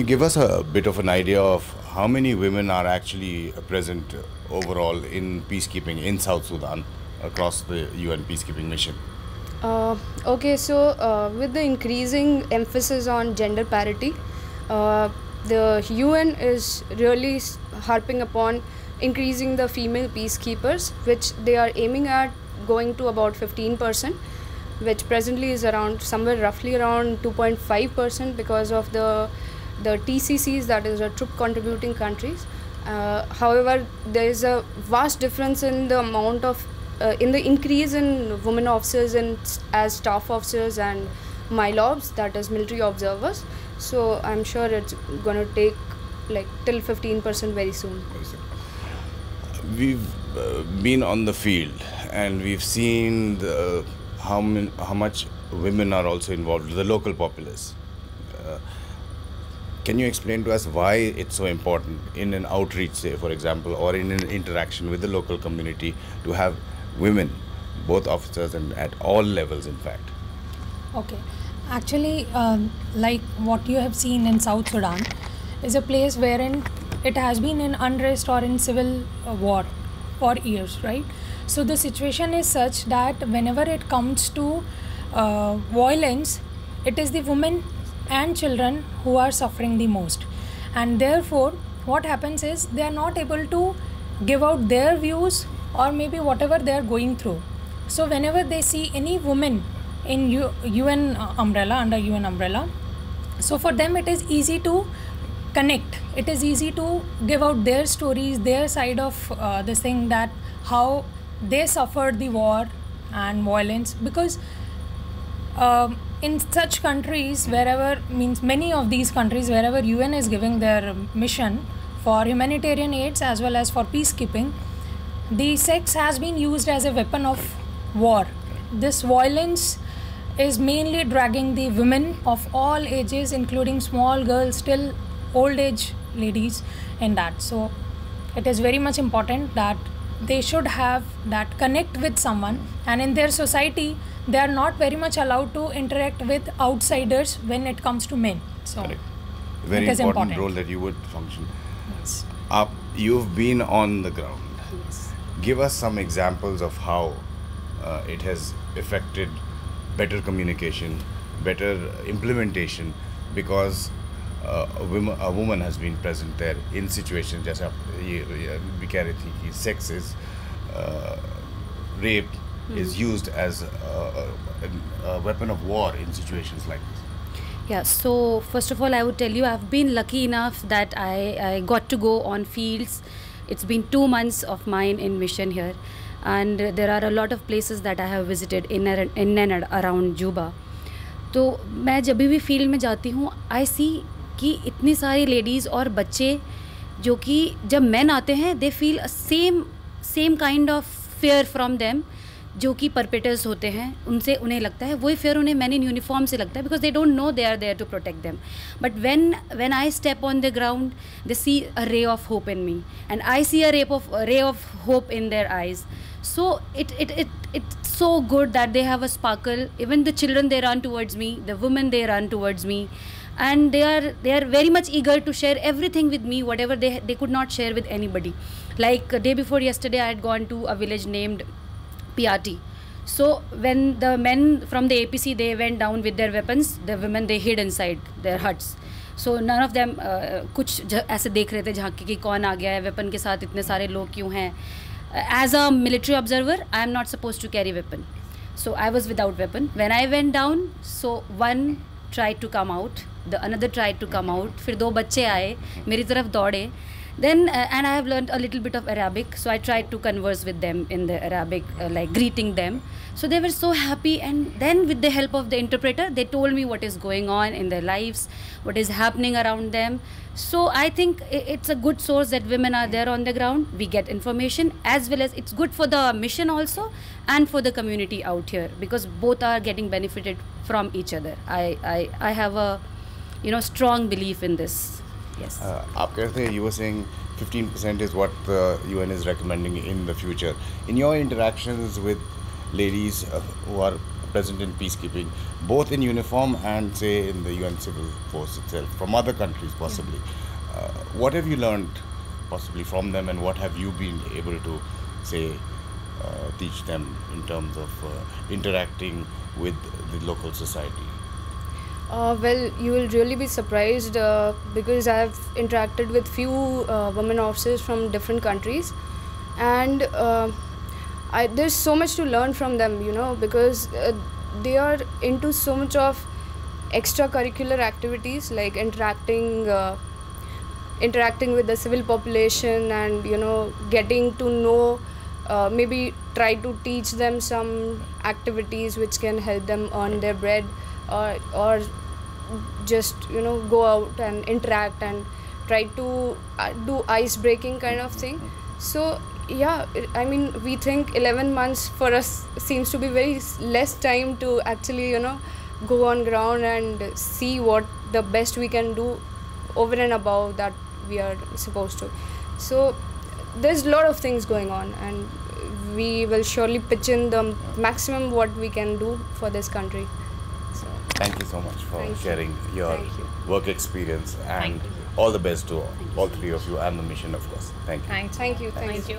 you give us a bit of an idea of how many women are actually present overall in peacekeeping in South Sudan across the UN peacekeeping mission? Okay, so with the increasing emphasis on gender parity, the UN is really harping upon increasing the female peacekeepers, which they are aiming at going to about 15%, which presently is around somewhere roughly around 2.5% because of the TCCs, that is the troop contributing countries. However, there is a vast difference in the amount of in the increase in women officers and as staff officers and MILOBs, that is military observers. So I'm sure it's going to take like till 15% very soon. We've been on the field and we've seen how much women are also involved, the local populace. Can you explain to us why it's so important in an outreach, say, for example, or in an interaction with the local community to have women, both officers and at all levels, in fact? Okay. Actually, like what you have seen in South Sudan is a place wherein it has been in unrest or in civil war for years, right? So the situation is such that whenever it comes to violence, it is the women and children who are suffering the most. And therefore, what happens is they are not able to give out their views or maybe whatever they are going through. So whenever they see any woman in UN umbrella, under UN umbrella, so for them it is easy to connect. It is easy to give out their stories, their side of this thing, that how they suffered the war and violence, because in such countries, wherever, means many of these countries wherever UN is giving their mission for humanitarian aids as well as for peacekeeping, the sex has been used as a weapon of war. This violence is mainly dragging the women of all ages, including small girls till old age ladies in that. So it is very much important that they should have that connect with someone, and in their society they are not very much allowed to interact with outsiders when it comes to men. So very important role that you would function. Yes. You've been on the ground. Yes. Give us some examples of how it has affected better communication, better implementation, because a woman has been present there in situations just we कह रही थी कि sex is rape is used as a weapon of war in situations like this. Yeah, so first of all, I would tell you I've been lucky enough that I got to go on fields. It's been 2 months of mine in mission here, and there are a lot of places that I have visited in and around Juba. तो मैं जब भी field में जाती हूँ, I see कि इतनी सारी लेडीज़ और बच्चे जो कि जब मैन आते हैं, they feel a same kind of fear from them, जो कि परपेटर्स होते हैं उनसे उन्हें लगता है वही फेयर उन्हें मैन इन यूनिफॉर्म से लगता है, because they don't know they are there to protect them. But when I step on the ground they see a ray of hope in me and I see a ray of hope in their eyes. So it's so good that they have a sparkle. Even the children, they run towards me, the women, they run towards me, and they are very much eager to share everything with me, whatever they could not share with anybody. Like day before yesterday, I had gone to a village named Parity. So when the men from the APC, they went down with their weapons, the women, they hid inside their huts. So none of them कुछ ऐसे देख रहे थे झांक के कि कौन आ गया है वेपन के साथ, इतने सारे लोग क्यों हैं. As a military observer, I am not supposed to carry weapon. So I was without weapon. When I went down, so one tried to come out, the another tried to come out. फिर 2 बच्चे आए मेरी तरफ दौड़े. Then and I have learned a little bit of Arabic, so I tried to converse with them in the Arabic, like greeting them. So they were so happy, and then with the help of the interpreter, they told me what is going on in their lives, what is happening around them. So I think it's a good source that women are there on the ground. We get information, as well as it's good for the mission also and for the community out here, because both are getting benefited from each other. I have a strong belief in this. Yes. आप कहते हैं, you were saying 15% is what the UN is recommending in the future. In your interactions with ladies who are present in peacekeeping, both in uniform and say in the UN civil force itself, from other countries possibly. What have you learned possibly from them, and what have you been able to say teach them in terms of interacting with the local society? Well, you will really be surprised because I have interacted with few women officers from different countries, and there's so much to learn from them, you know, because they are into so much of extracurricular activities like interacting with the civil population, and you know, getting to know, maybe try to teach them some activities which can help them earn their bread, or just, you know, go out and interact and try to do ice breaking kind of thing. So yeah, I mean, we think 11 months for us seems to be very less time to actually, you know, go on ground and see what the best we can do over and above that we are supposed to. So there's a lot of things going on, and we will surely pitch in the maximum what we can do for this country. So Thank you so much for sharing your Thank you. work experience, and all the best to all three of you and the mission, of course. Thank you. Thanks. Thank you. Thank you.